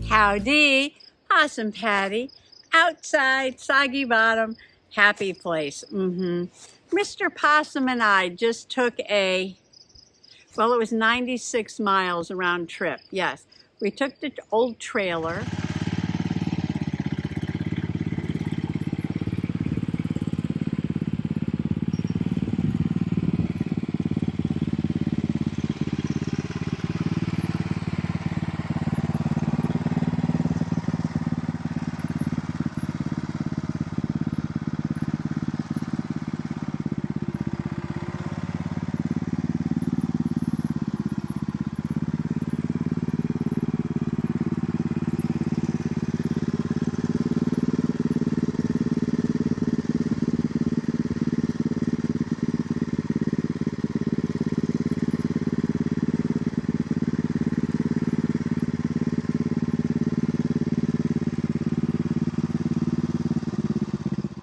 Howdy, Possum Patty, outside, soggy bottom, happy place. Mr. Possum and I just took it was 96 miles round trip. Yes, we took the old trailer.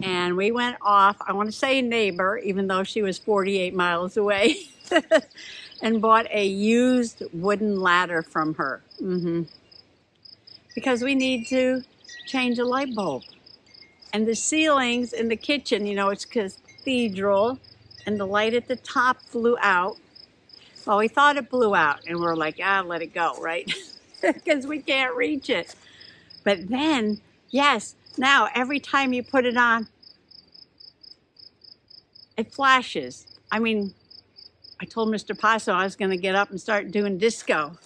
And we went off, I want to say neighbor, even though she was 48 miles away, and bought a used wooden ladder from her. Because we need to change a light bulb. And the ceilings in the kitchen, you know, it's cathedral, and the light at the top blew out. Well, we thought it blew out, and we're like, let it go, right? Because we can't reach it. But then, yes, now every time you put it on, it flashes. I mean, I told Mr. Possum I was going to get up and start doing disco.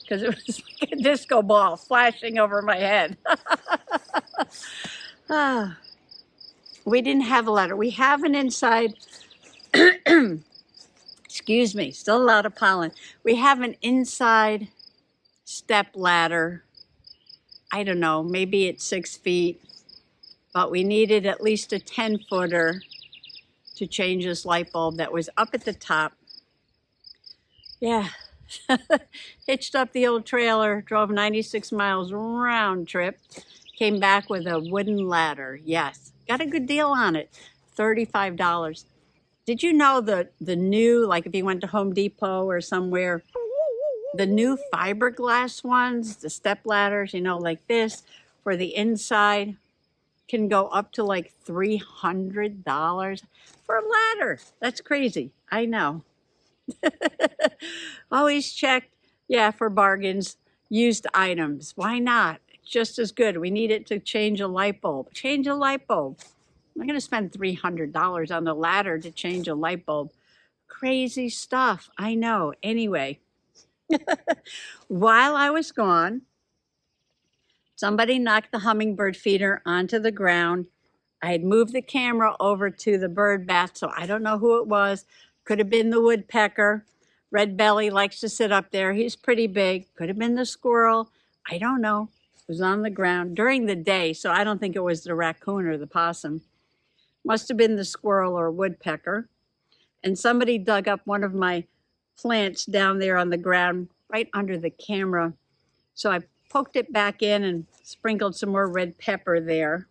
Because it was like a disco ball flashing over my head. We didn't have a ladder. We have an inside, excuse me, still a lot of pollen. We have an inside step ladder. I don't know, maybe it's 6 feet. But we needed at least a 10-footer to change this light bulb that was up at the top. Yeah, hitched up the old trailer, drove 96 miles round trip, came back with a wooden ladder. Yes, got a good deal on it, $35. Did you know the new, like if you went to Home Depot or somewhere, the new fiberglass ones, the step ladders, you know, like this, for the inside, can go up to like $300 for a ladder. That's crazy. I know. Always check, for bargains, used items. Why not? It's just as good. We need it to change a light bulb. Change a light bulb. I'm not going to spend $300 on the ladder to change a light bulb. Crazy stuff. I know. Anyway, while I was gone, somebody knocked the hummingbird feeder onto the ground. I had moved the camera over to the bird bath, so I don't know who it was. Could have been the woodpecker. Red belly likes to sit up there. He's pretty big. Could have been the squirrel. I don't know. It was on the ground during the day, so I don't think it was the raccoon or the possum. Must have been the squirrel or woodpecker. And somebody dug up one of my plants down there on the ground right under the camera. So I poked it back in and sprinkled some more red pepper there.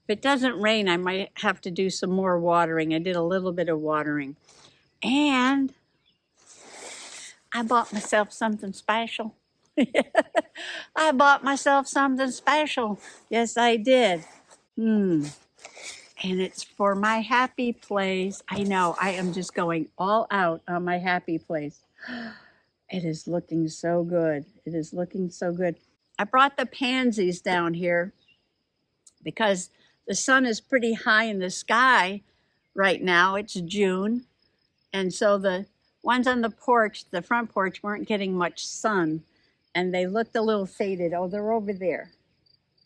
If it doesn't rain, I might have to do some more watering. I did a little bit of watering. And I bought myself something special. I bought myself something special. Yes, I did. And it's for my happy place. I know, I am just going all out on my happy place. It is looking so good. It is looking so good. I brought the pansies down here because the sun is pretty high in the sky right now. It's June. And so the ones on the porch, the front porch, weren't getting much sun. And they looked a little faded. Oh, they're over there.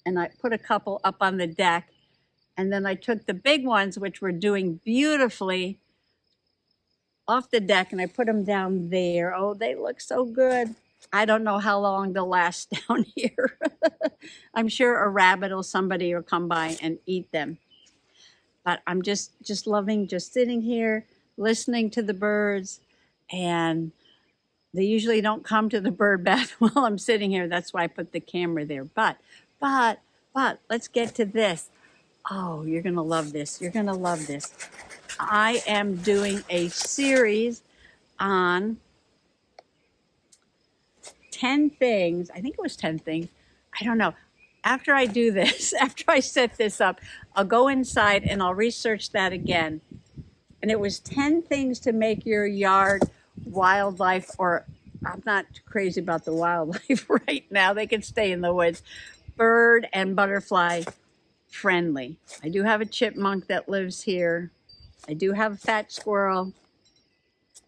And I put a couple up on the deck. And then I took the big ones, which were doing beautifully, off the deck, and I put them down there. Oh, they look so good. I don't know how long they'll last down here. I'm sure a rabbit or somebody will come by and eat them. But I'm just loving just sitting here, listening to the birds. And they usually don't come to the bird bath while I'm sitting here. That's why I put the camera there. But let's get to this. Oh, you're going to love this. You're going to love this. I am doing a series on 10 things. I think it was 10 things. I don't know. After I do this, after I set this up, I'll go inside and I'll research that again. And it was 10 things to make your yard wildlife, or I'm not crazy about the wildlife right now. They can stay in the woods. Bird and butterfly friendly. I do have a chipmunk that lives here. I do have a fat squirrel.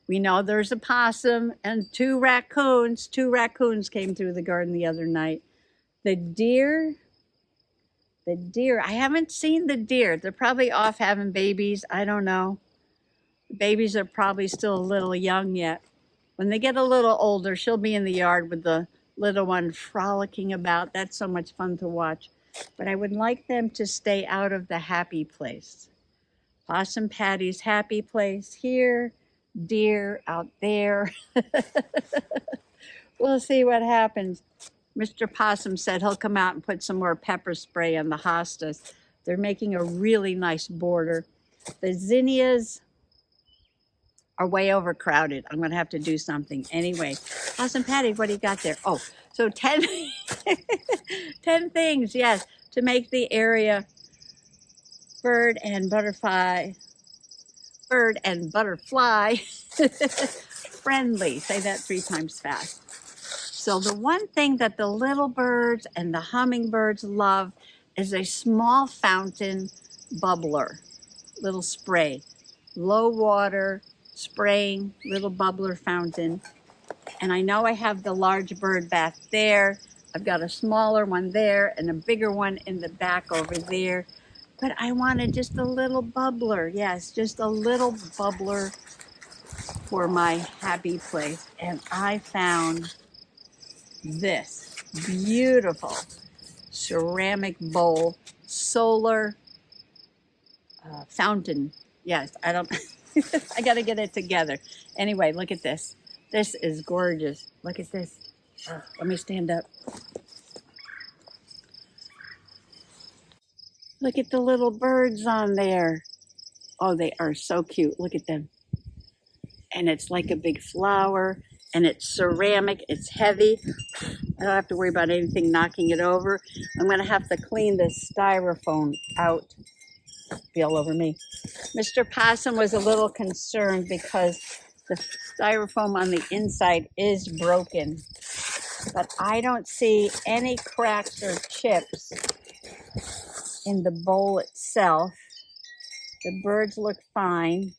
We know there's a possum and two raccoons. Two raccoons came through the garden the other night. The deer, I haven't seen the deer. They're probably off having babies. I don't know. The babies are probably still a little young yet. When they get a little older, she'll be in the yard with the little one frolicking about. That's so much fun to watch. But I would like them to stay out of the happy place. Possum Patty's happy place here, deer out there. We'll see what happens. Mr. Possum said he'll come out and put some more pepper spray on the hostas. They're making a really nice border. The zinnias are way overcrowded. I'm going to have to do something. Anyway, Possum Patty, what do you got there? Oh, so 10, 10 things, yes, to make the area bird and butterfly friendly. Say that 3 times fast. So the one thing that the little birds and the hummingbirds love is a small fountain bubbler, little spray, low water, spraying little bubbler fountain. And I know I have the large bird bath there. I've got a smaller one there and a bigger one in the back over there. But I wanted just a little bubbler. Yes, just a little bubbler for my happy place. And I found this beautiful ceramic bowl, solar fountain. Yes, I don't, I got to get it together. Anyway, look at this. This is gorgeous. Look at this. Oh, let me stand up. Look at the little birds on there. Oh, they are so cute. Look at them. And it's like a big flower, and it's ceramic. It's heavy. I don't have to worry about anything knocking it over. I'm going to have to clean this styrofoam out. Be all over me. Mr. Possum was a little concerned because the styrofoam on the inside is broken. But I don't see any cracks or chips in the bowl itself. The birds look fine.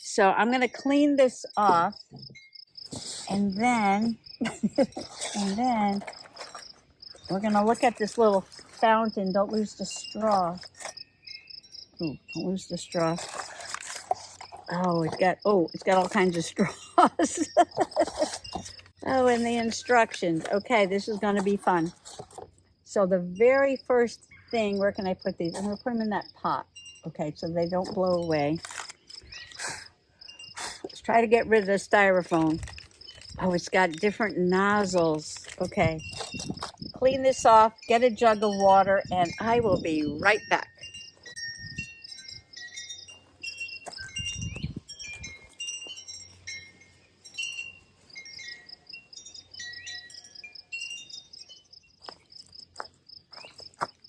So I'm going to clean this off, and then we're going to look at this little fountain. Don't lose the straw. Ooh, don't lose the straw. Oh, it's got all kinds of straws. Oh, and the instructions. Okay, this is going to be fun. So the very first thing, where can I put these? I'm going to put them in that pot. Okay, so they don't blow away. Let's try to get rid of the styrofoam. Oh, it's got different nozzles. Okay. Clean this off, get a jug of water, and I will be right back.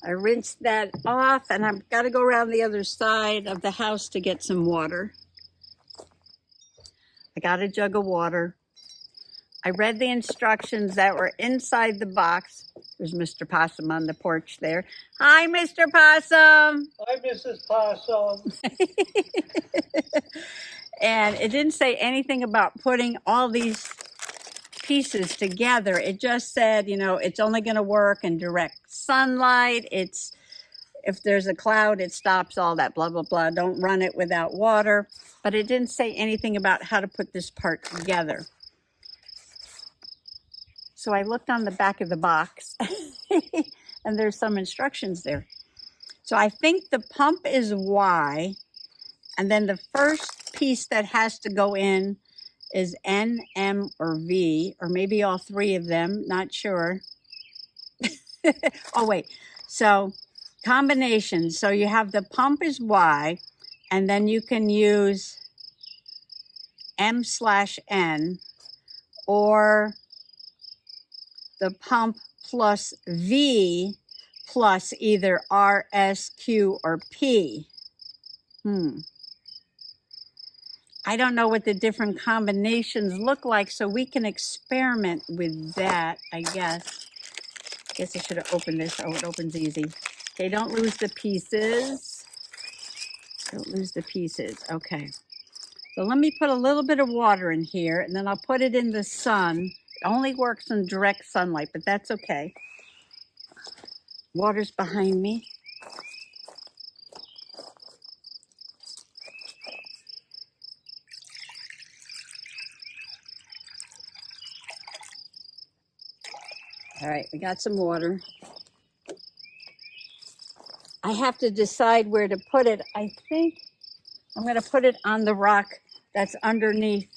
I rinsed that off, and I've got to go around the other side of the house to get some water. I got a jug of water. I read the instructions that were inside the box. There's Mr. Possum on the porch there. Hi, Mr. Possum. Hi, Mrs. Possum. And it didn't say anything about putting all these pieces together. It just said, you know, it's only going to work in direct sunlight. It's, if there's a cloud, it stops all that blah, blah, blah. Don't run it without water. But it didn't say anything about how to put this part together. So I looked on the back of the box and there's some instructions there. So I think the pump is Y, and then the first piece that has to go in is N, M, or V, or maybe all 3 of them, not sure. Oh, wait. So combination. So you have the pump is Y, and then you can use M/N, or the pump plus V plus either R, S, Q, or P. I don't know what the different combinations look like, so we can experiment with that, I guess. I guess I should have opened this. Oh, it opens easy. Okay, don't lose the pieces. Don't lose the pieces. Okay. So let me put a little bit of water in here, and then I'll put it in the sun. It only works in direct sunlight, but that's okay. Water's behind me. All right, we got some water. I have to decide where to put it. I think I'm going to put it on the rock that's underneath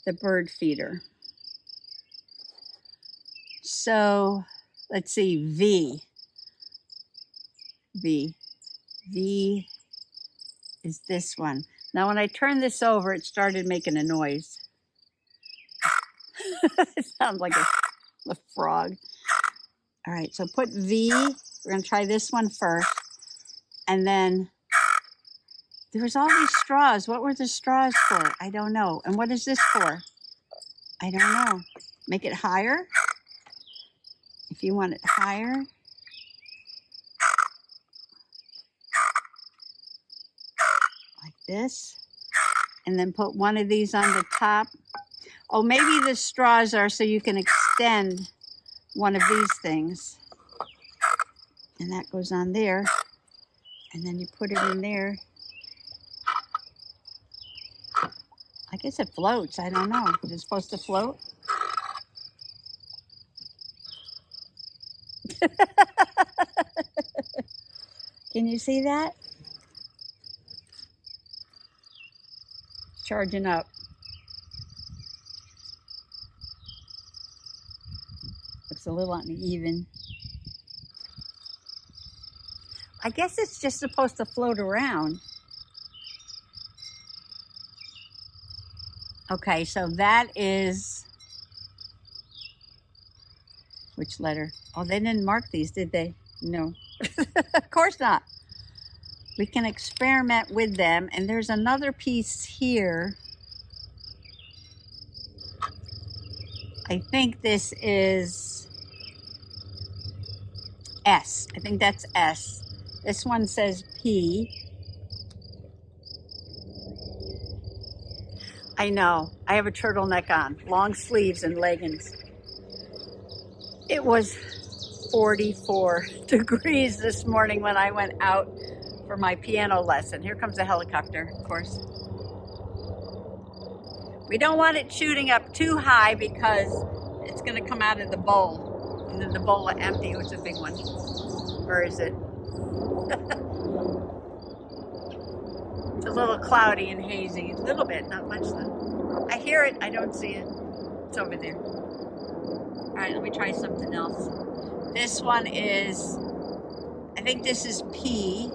the bird feeder. So let's see, V is this one. Now when I turn this over, it started making a noise. It sounds like a frog. All right, so put V. We're going to try this one first. And then there was all these straws. What were the straws for? I don't know. And what is this for? I don't know. Make it higher. If you want it higher. Like this. And then put one of these on the top. Oh, maybe the straws are so you can extend one of these things. And that goes on there. And then you put it in there. I guess it floats. I don't know. Is it supposed to float? Can you see that? It's charging up. Looks a little uneven. I guess it's just supposed to float around. Okay, so that is, which letter? Oh, they didn't mark these, did they? No, of course not. We can experiment with them, and there's another piece here. I think this is S. I think that's S. This one says P. I know. I have a turtleneck on, long sleeves and leggings. It was 44 degrees this morning when I went out for my piano lesson. Here comes a helicopter, of course. We don't want it shooting up too high because it's going to come out of the bowl. And then the bowl will empty. Oh, it's a big one. Or is it? It's a little cloudy and hazy. A little bit, not much though. I hear it. I don't see it. It's over there. All right, let me try something else. This one is, I think this is P.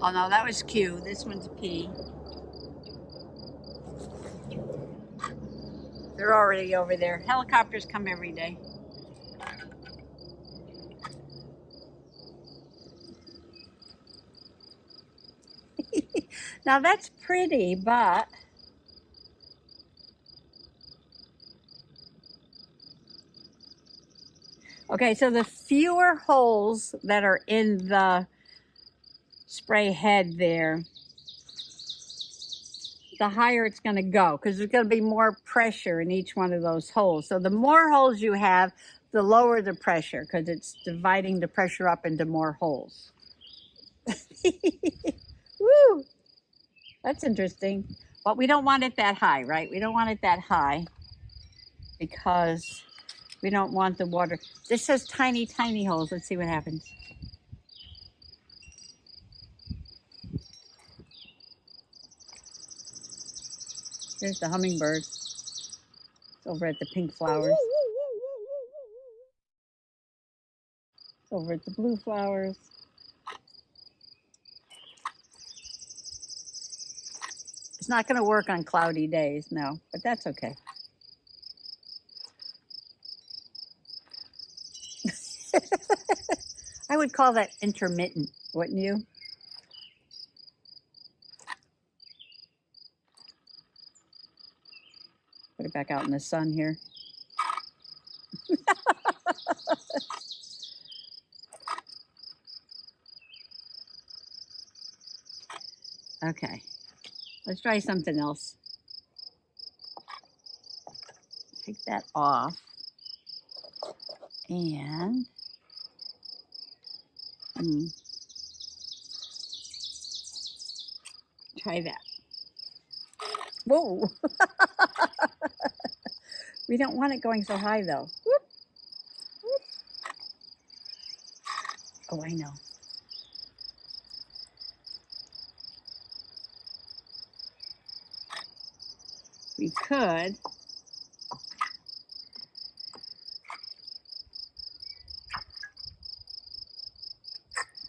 Oh no, that was Q. This one's P. They're already over there. Helicopters come every day. Now that's pretty, but okay, so the fewer holes that are in the spray head there, the higher it's going to go because there's going to be more pressure in each one of those holes. So the more holes you have, the lower the pressure because it's dividing the pressure up into more holes. Woo! That's interesting. But we don't want it that high, right? We don't want it that high because we don't want the water. This says tiny, tiny holes. Let's see what happens. There's the hummingbird. It's over at the pink flowers. over at the blue flowers. It's not going to work on cloudy days, no, but that's okay. I would call that intermittent, wouldn't you? Put it back out in the sun here. Okay, let's try something else. Take that off and try that. Whoa! We don't want it going so high though. Whoop. Whoop. Oh, I know. We could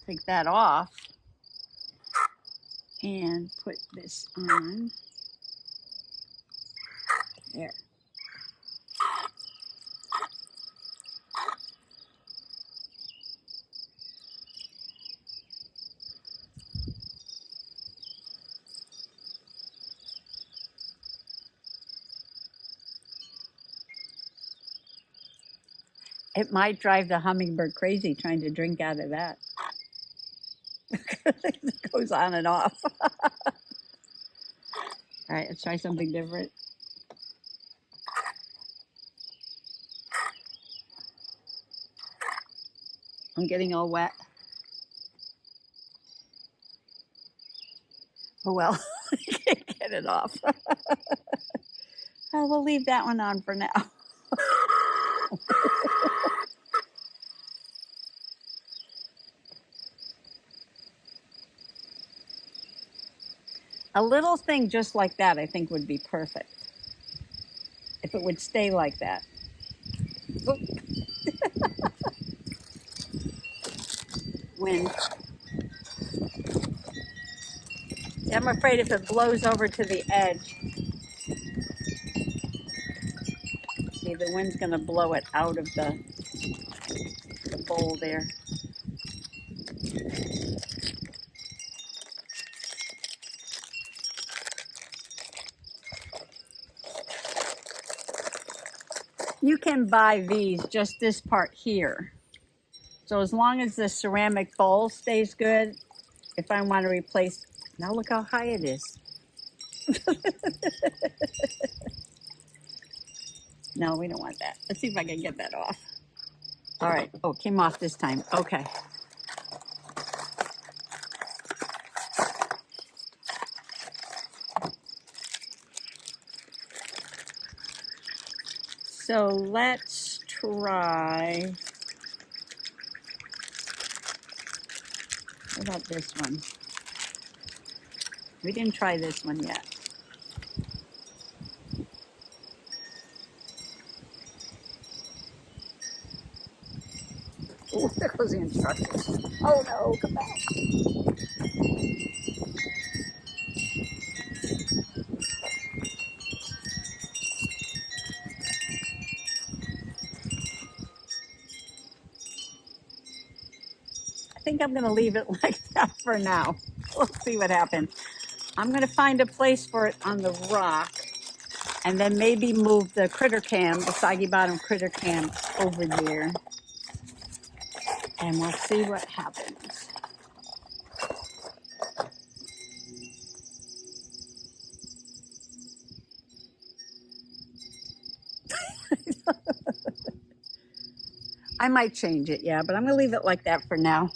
take that off and put this on there. It might drive the hummingbird crazy trying to drink out of that. It goes on and off. All right, let's try something different. I'm getting all wet. Oh well, can't get it off. We'll leave that one on for now. A little thing just like that, I think, would be perfect. If it would stay like that. Wind. Yeah, I'm afraid if it blows over to the edge, see, the wind's going to blow it out of the bowl there. You can buy these, just this part here. So as long as the ceramic bowl stays good, if I want to replace, now look how high it is. No, we don't want that. Let's see if I can get that off. All right. Oh, came off this time. Okay. So let's try, what about this one? We didn't try this one yet. Oh, there goes the instructions. Oh no, come back. I think I'm going to leave it like that for now. We'll see what happens. I'm going to find a place for it on the rock and then maybe move the critter cam, the soggy bottom critter cam over there. And we'll see what happens. I might change it, yeah, but I'm going to leave it like that for now.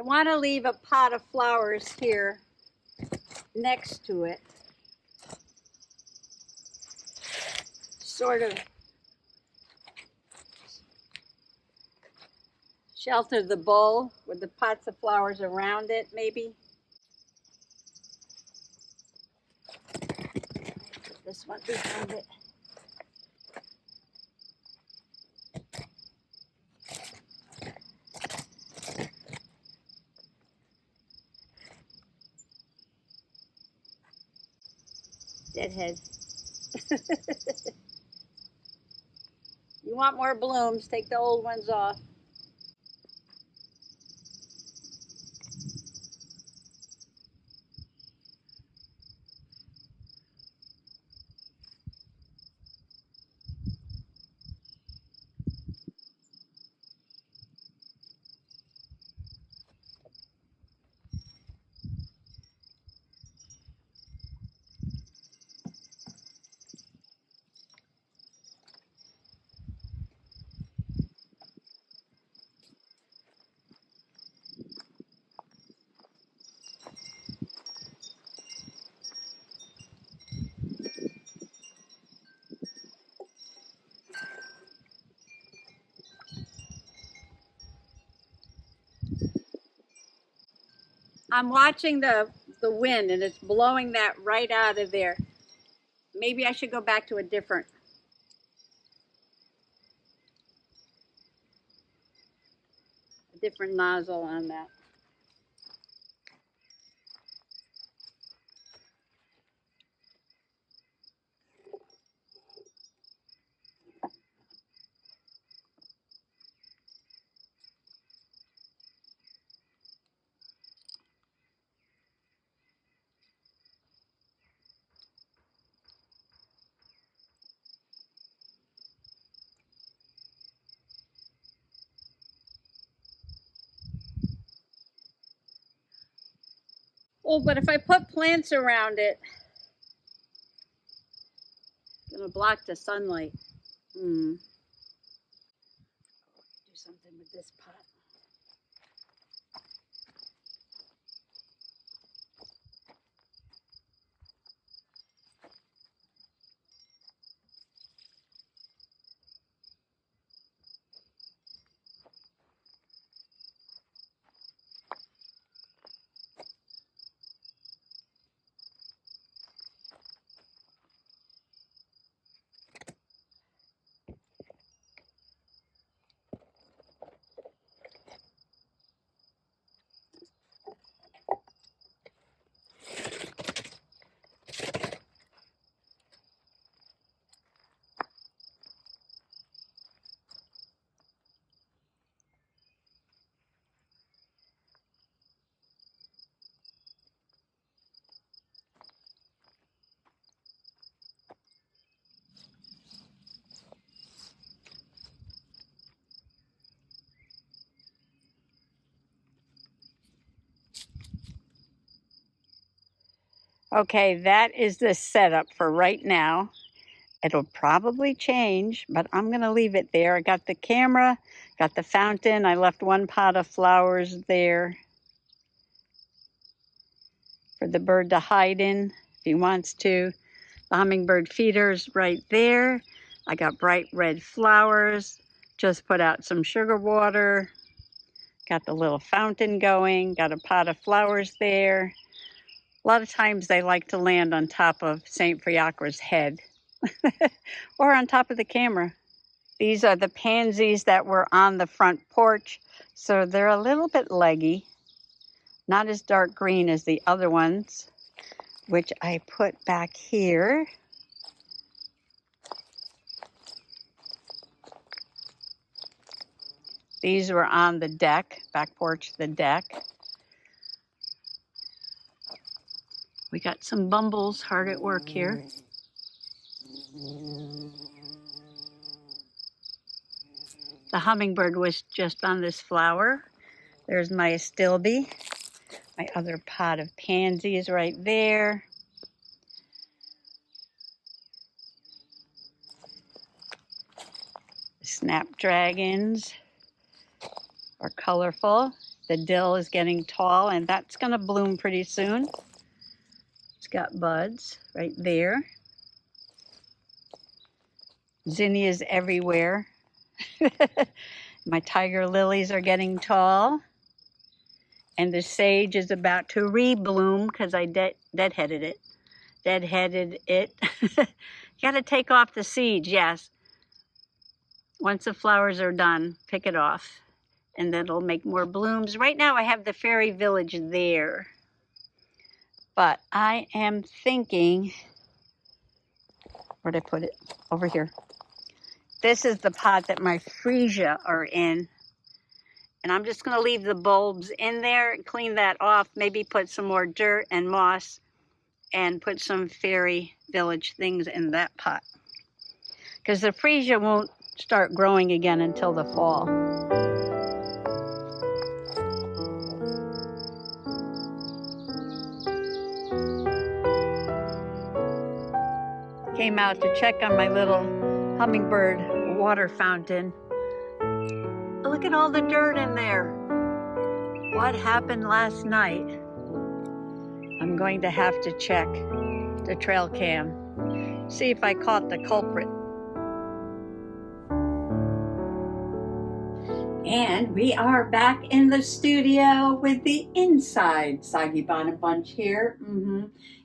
want to leave a pot of flowers here next to it. Sort of shelter the bowl with the pots of flowers around it, maybe. This one behind it. Deadhead. You want more blooms, take the old ones off. I'm watching the wind and it's blowing that right out of there. Maybe I should go back to a different nozzle on that. Oh, but if I put plants around it, it's gonna block the sunlight. Do something with this pot. Okay, that is the setup for right now. It'll probably change, but I'm gonna leave it there. I got the camera, got the fountain. I left one pot of flowers there for the bird to hide in if he wants to. The hummingbird feeder's right there. I got bright red flowers. Just put out some sugar water. Got the little fountain going. Got a pot of flowers there. A lot of times they like to land on top of St. Fiacre's head or on top of the camera. These are the pansies that were on the front porch, so they're a little bit leggy, not as dark green as the other ones, which I put back here. These were on the deck, back porch, the deck. We got some bumbles hard at work here. The hummingbird was just on this flower. There's my astilbe. My other pot of pansies right there. Snapdragons are colorful. The dill is getting tall, and that's going to bloom pretty soon. It's got buds right there. Zinnias everywhere. My tiger lilies are getting tall. And the sage is about to rebloom because I deadheaded it. You got to take off the seeds, yes. Once the flowers are done, pick it off. And then it'll make more blooms. Right now I have the fairy village there. But I am thinking, where'd I put it? Over here. This is the pot that my freesia are in. And I'm just going to leave the bulbs in there, clean that off, maybe put some more dirt and moss, and put some fairy village things in that pot. Because the freesia won't start growing again until the fall. Came out to check on my little hummingbird water fountain. Look at all the dirt in there. What happened last night? I'm going to have to check the trail cam, see if I caught the culprit. And we are back in the studio with the inside Soggy Bonnet Bunch here.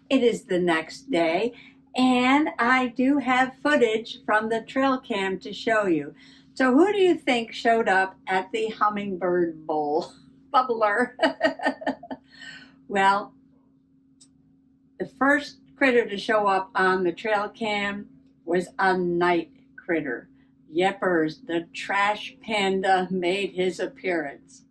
It is the next day, and I do have footage from the trail cam to show you. So who do you think showed up at the hummingbird bowl? Bubbler. Well, the first critter to show up on the trail cam was a night critter. Yepers, the trash panda, made his appearance.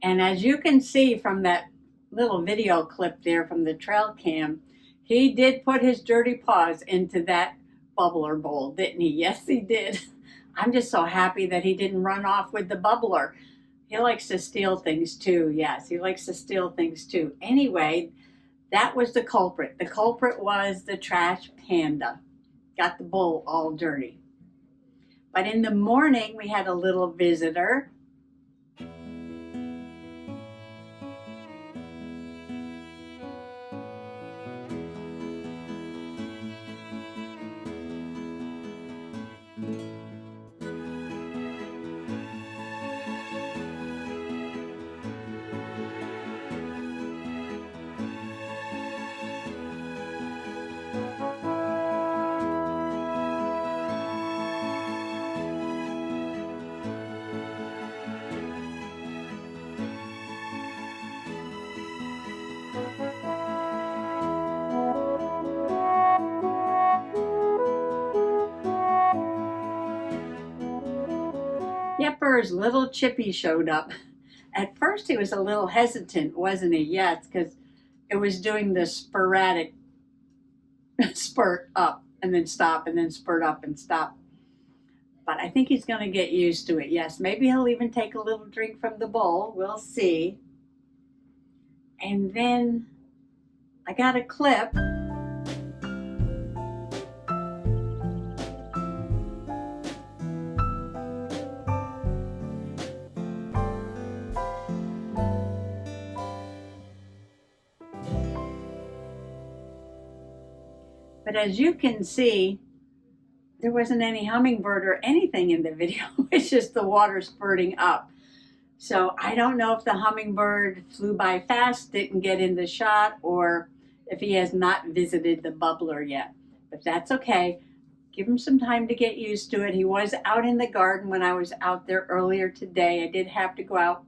And as you can see from that little video clip there from the trail cam, he did put his dirty paws into that bubbler bowl, didn't he? Yes, he did. I'm just so happy that he didn't run off with the bubbler. He likes to steal things too. Yes, he likes to steal things too. Anyway, that was the culprit. The culprit was the trash panda. Got the bowl all dirty. But in the morning, we had a little visitor. Yepers, little Chippy showed up. At first he was a little hesitant, wasn't he? Yes, because it was doing the sporadic spurt up and then stop and then spurt up and stop. But I think he's going to get used to it. Yes, maybe he'll even take a little drink from the bowl. We'll see. And then I got a clip. But as you can see, there wasn't any hummingbird or anything in the video. It's just the water spurting up. So I don't know if the hummingbird flew by fast, didn't get in the shot, or if he has not visited the bubbler yet. But that's okay. Give him some time to get used to it. He was out in the garden when I was out there earlier today. I did have to go out,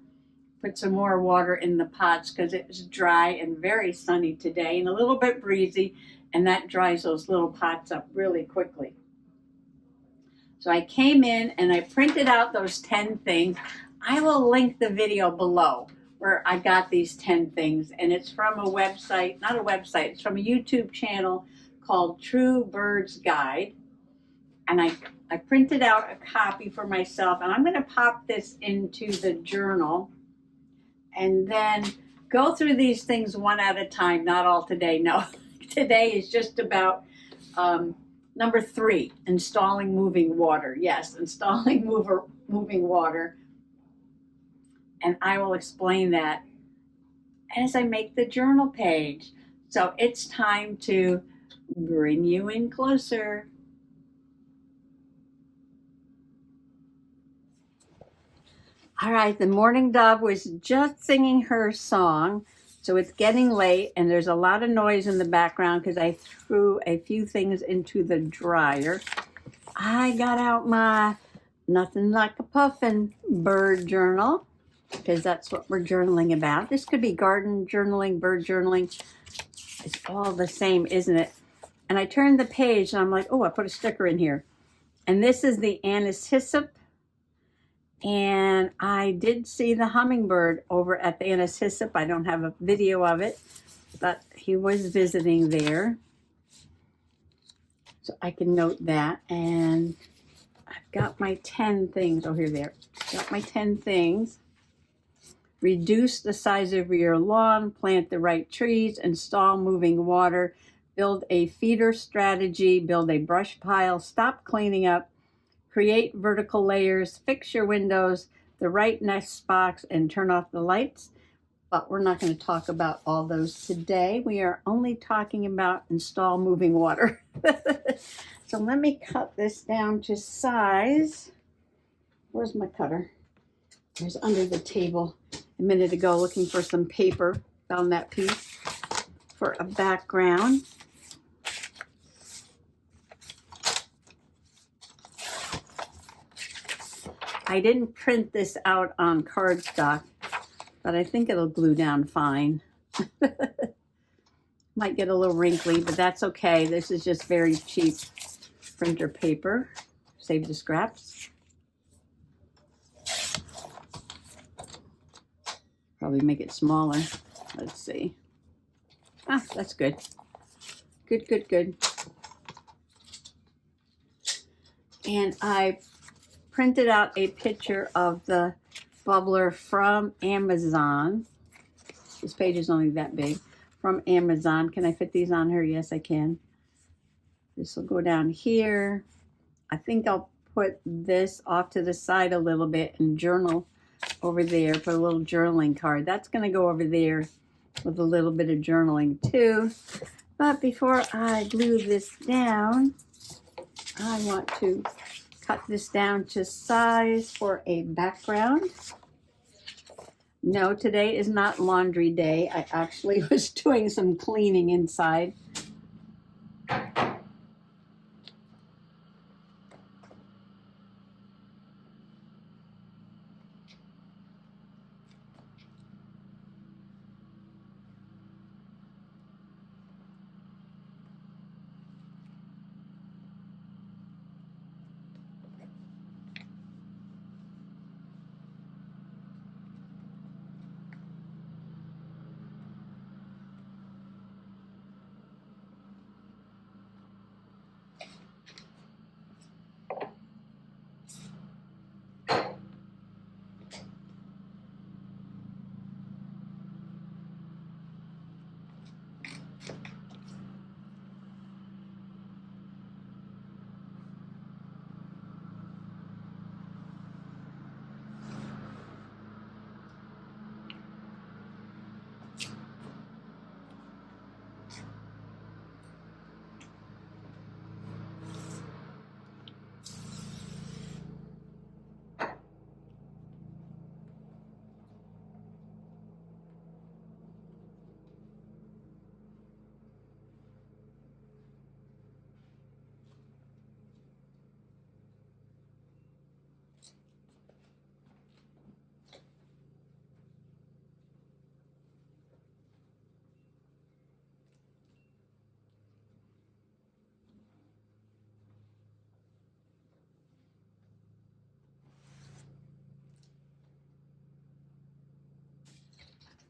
put some more water in the pots because it was dry and very sunny today and a little bit breezy, and that dries those little pots up really quickly. So I came in and I printed out those 10 things. I will link the video below where I got these 10 things, and it's from a website, not a website, it's from a YouTube channel called True Birds Guide. And I printed out a copy for myself, and I'm going to pop this into the journal and then go through these things one at a time, not all today. No, today is just about number 3, installing moving water. Yes, installing moving water. And I will explain that as I make the journal page. So it's time to bring you in closer. All right, the mourning dove was just singing her song, so it's getting late and there's a lot of noise in the background because I threw a few things into the dryer. I got out my Nothing Like a Puffin bird journal because that's what we're journaling about. This could be garden journaling, bird journaling. It's all the same, isn't it? And I turned the page and I'm like, oh, I put a sticker in here. And this is the anise hyssop. And I did see the hummingbird over at the anise hyssop. I don't have a video of it, but he was visiting there. So I can note that. And I've got my 10 things. Oh, here they are. Got my 10 things. Reduce the size of your lawn, plant the right trees, install moving water, build a feeder strategy, build a brush pile, stop cleaning up, create vertical layers, fix your windows, the right nest box, and turn off the lights. But we're not going to talk about all those today. We are only talking about install moving water. So let me cut this down to size. Where's my cutter? It was under the table a minute ago looking for some paper. Found that piece for a background. I didn't print this out on cardstock, but I think it'll glue down fine. Might get a little wrinkly, but that's okay. This is just very cheap printer paper. Save the scraps. Probably make it smaller. Let's see. Ah, that's good. Good, good, good. And I printed out a picture of the bubbler from Amazon. This page is only that big. From Amazon. Can I fit these on here? Yes, I can. This will go down here. I think I'll put this off to the side a little bit and journal over there, put a little journaling card. That's going to go over there with a little bit of journaling too. But before I glue this down, I want to cut this down to size for a background. No, today is not laundry day. I actually was doing some cleaning inside.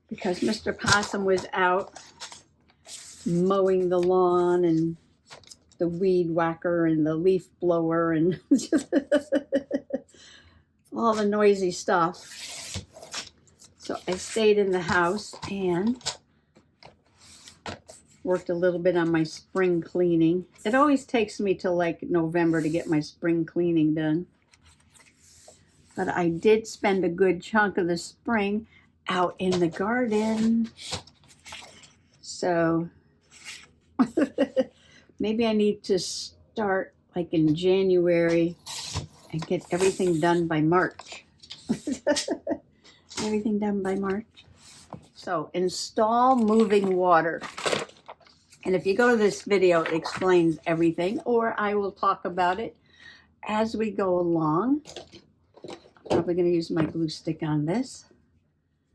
because Mr. Possum was out mowing the lawn and the weed whacker and the leaf blower and all the noisy stuff. So I stayed in the house and worked a little bit on my spring cleaning. It always takes me till like November to get my spring cleaning done. But I did spend a good chunk of the spring out in the garden. So maybe I need to start like in January and get everything done by March. Everything done by March. So install moving water. And if you go to this video, it explains everything, or I will talk about it as we go along. I'm probably going to use my glue stick on this.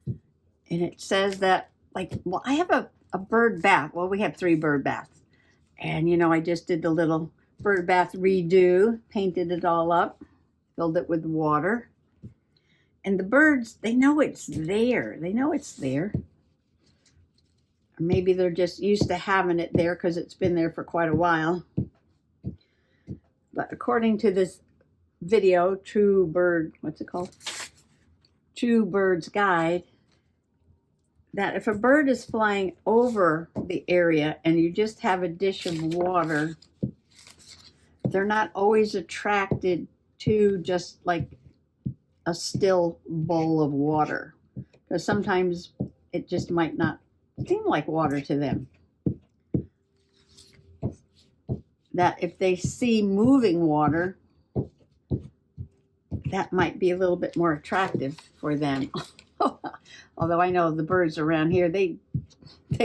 And it says that, like, well, I have a bird bath. Well, we have 3 bird baths. And, you know, I just did the little bird bath redo, painted it all up, filled it with water. And the birds, they know it's there. They know it's there. Or maybe they're just used to having it there because it's been there for quite a while. But according to this video, True Bird, what's it called? True Bird's Guide, that if a bird is flying over the area and you just have a dish of water, they're not always attracted to just like a still bowl of water, because sometimes it just might not seem like water to them. That if they see moving water, that might be a little bit more attractive for them. Although I know the birds around here, they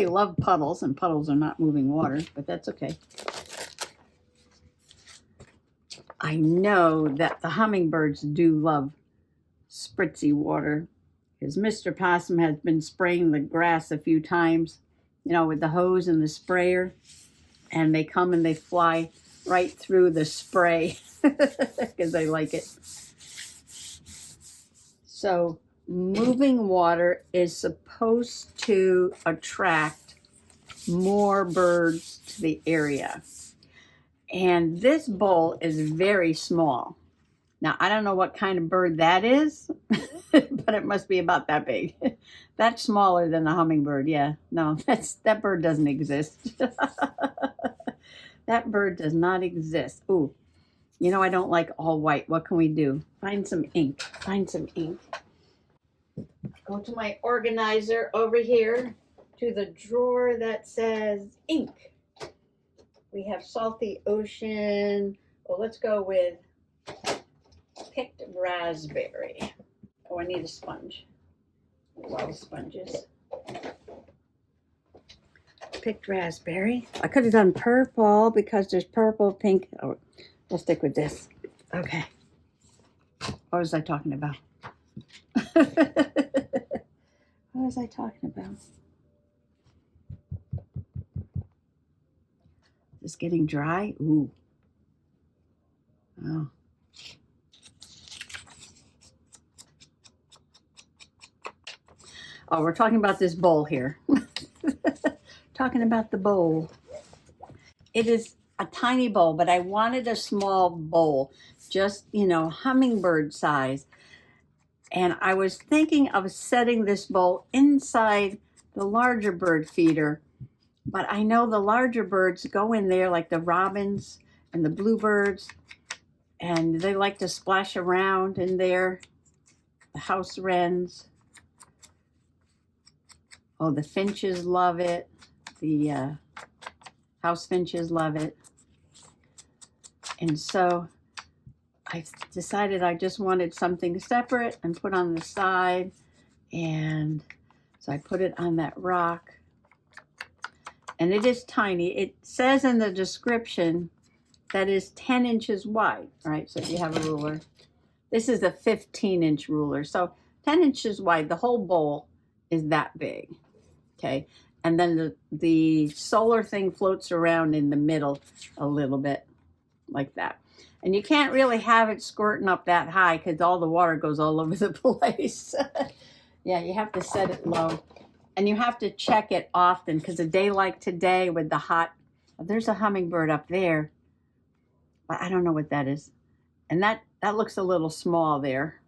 love puddles, and puddles are not moving water, but that's okay. I know that the hummingbirds do love spritzy water, because Mr. Possum has been spraying the grass a few times, you know, with the hose and the sprayer, and they come and they fly right through the spray because they like it. So moving water is supposed to attract more birds to the area. And this bowl is very small. Now, I don't know what kind of bird that is, but it must be about that big. That's smaller than the hummingbird. Yeah, no, that bird doesn't exist. That bird does not exist. Ooh, you know, I don't like all white. What can we do? Find some ink. Find some ink. Go to my organizer over here to the drawer that says ink. We have Salty Ocean. Well, let's go with picked raspberry. Oh, I need a sponge. A lot of sponges. Picked raspberry. I could have done purple because there's purple, pink. Oh, we'll stick with this. Okay. What was I talking about? What was I talking about? Is this getting dry? Ooh. Oh. Oh, we're talking about this bowl here. Talking about the bowl. It is a tiny bowl, but I wanted a small bowl, just, you know, hummingbird size. And I was thinking of setting this bowl inside the larger bird feeder, but I know the larger birds go in there, like the robins and the bluebirds, and they like to splash around in there. The house wrens. Oh, the finches love it. The house finches love it. And so I decided I just wanted something separate and put on the side. And so I put it on that rock. And it is tiny. It says in the description that is 10 inches wide, right? So if you have a ruler, this is a 15-inch ruler. So 10 inches wide, the whole bowl is that big, okay? And then the solar thing floats around in the middle a little bit like that. And you can't really have it squirting up that high because all the water goes all over the place. Yeah, you have to set it low. And you have to check it often because a day like today with the hot, there's a hummingbird up there. I don't know what that is. And that looks a little small there,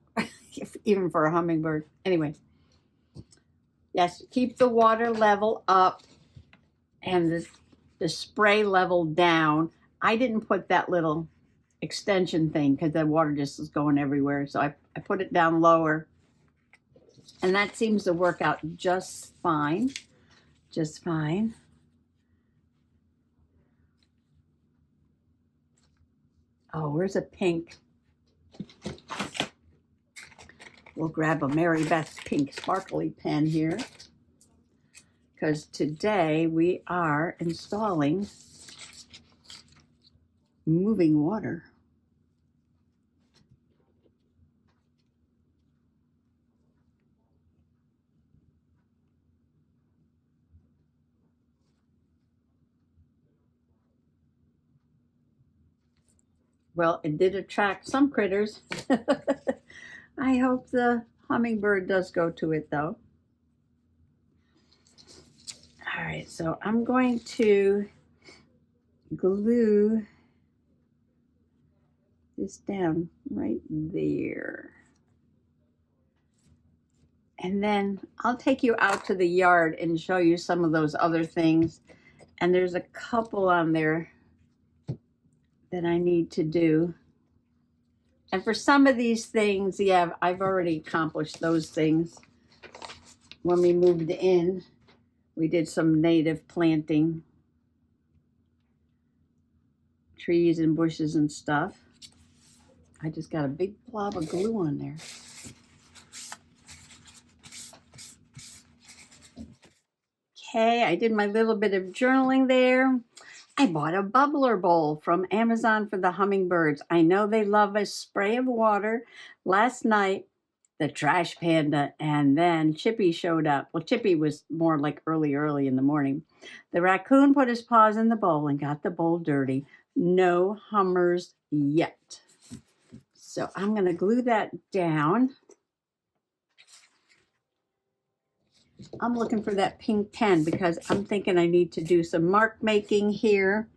even for a hummingbird. Anyway, yes, keep the water level up and the spray level down. I didn't put that little extension thing because the water just is going everywhere. So I put it down lower. And that seems to work out just fine. Just fine. Oh, where's a pink? We'll grab a Mary Beth's pink sparkly pen here. Because today we are installing moving water. Well, it did attract some critters. I hope the hummingbird does go to it though. All right, so I'm going to glue this down right there. And then I'll take you out to the yard and show you some of those other things. And there's a couple on there that I need to do. And for some of these things, yeah, I've already accomplished those things. When we moved in, we did some native planting, trees and bushes and stuff. I just got a big blob of glue on there. Okay, I did my little bit of journaling there. I bought a bubbler bowl from Amazon for the hummingbirds. I know they love a spray of water. Last night, the trash panda and then Chippy showed up. Well, Chippy was more like early in the morning. The raccoon put his paws in the bowl and got the bowl dirty. No hummers yet. So I'm going to glue that down. I'm looking for that pink pen because I'm thinking I need to do some mark making here.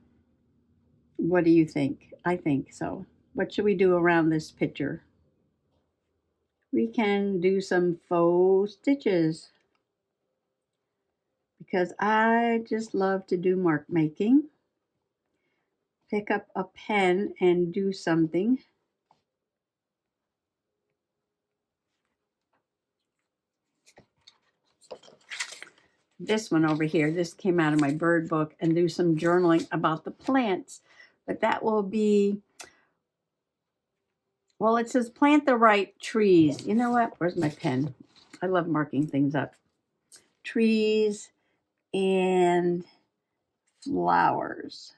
What do you think? I think so. What should we do around this picture? We can do some faux stitches because I just love to do mark making. Pick up a pen and do something. This one over here, this came out of my bird book, and do some journaling about the plants. But that will be, well, it says plant the right trees. You know what? Where's my pen? I love marking things up. Trees and flowers.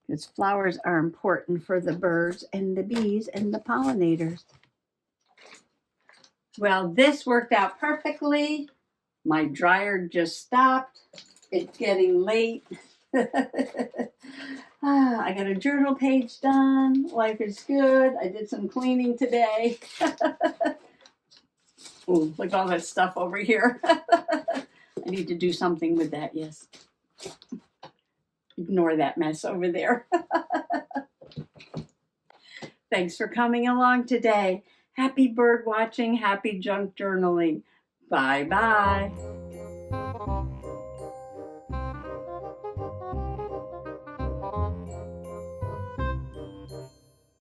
Because flowers are important for the birds and the bees and the pollinators. Well, this worked out perfectly. My dryer just stopped. It's getting late. I got a journal page done. Life is good. I did some cleaning today. Ooh, look at all that stuff over here. I need to do something with that, yes. Ignore that mess over there. Thanks for coming along today. Happy bird watching, happy junk journaling. Bye-bye.